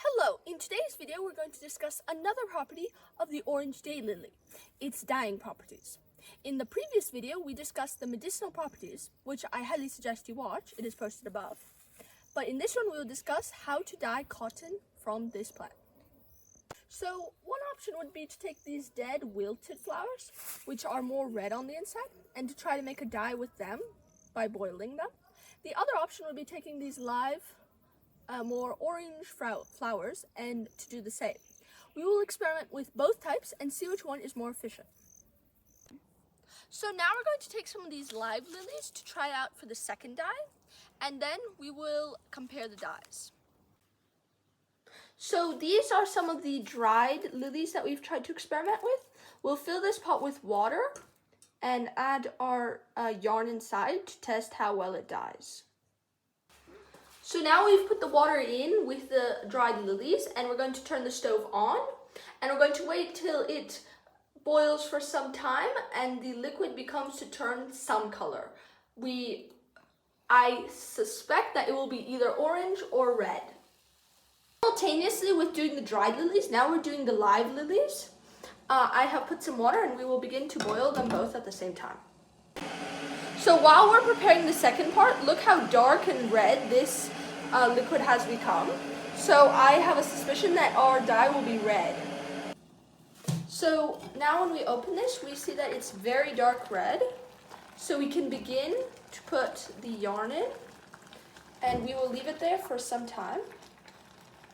Hello, in today's video we're going to discuss another property of the orange daylily, its dyeing properties. In the previous video we discussed the medicinal properties, which I highly suggest you watch, it is posted above. But in this one we will discuss how to dye cotton from this plant. So one option would be to take these dead wilted flowers, which are more red on the inside, and to try to make a dye with them by boiling them. The other option would be taking these live more orange flowers and to do the same. We will experiment with both types and see which one is more efficient. So now we're going to take some of these live lilies to try out for the second dye, and then we will compare the dyes. So these are some of the dried lilies that we've tried to experiment with. We'll fill this pot with water and add our yarn inside to test how well it dyes. So now we've put the water in with the dried lilies, and we're going to turn the stove on, and we're going to wait till it boils for some time and the liquid becomes to turn some color. I suspect that it will be either orange or red. Simultaneously with doing the dried lilies, now we're doing the live lilies. I have put some water and we will begin to boil them both at the same time. So while we're preparing the second part, look how dark and red this liquid has become. So I have a suspicion that our dye will be red. So now when we open this, we see that it's very dark red. So we can begin to put the yarn in, and we will leave it there for some time,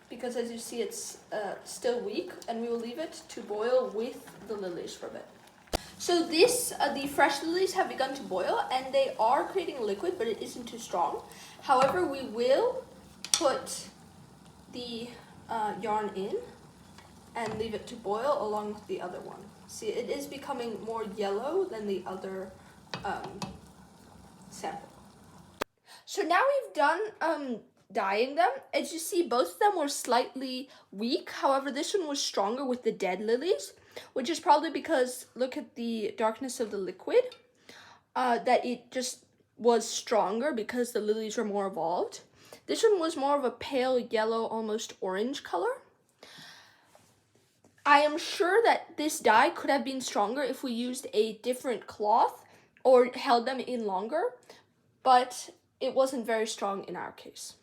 because as you see it's still weak, and we will leave it to boil with the lilies for a bit. So the fresh lilies have begun to boil, and they are creating a liquid, but it isn't too strong. However, we will put the yarn in and leave it to boil along with the other one. See, it is becoming more yellow than the other sample. So now we've done dyeing them. As you see, both of them were slightly weak. However, this one was stronger with the dead lilies, which is probably because, look at the darkness of the liquid, that it just was stronger because the lilies were more evolved. This one was more of a pale yellow, almost orange color. I am sure that this dye could have been stronger if we used a different cloth or held them in longer, but it wasn't very strong in our case.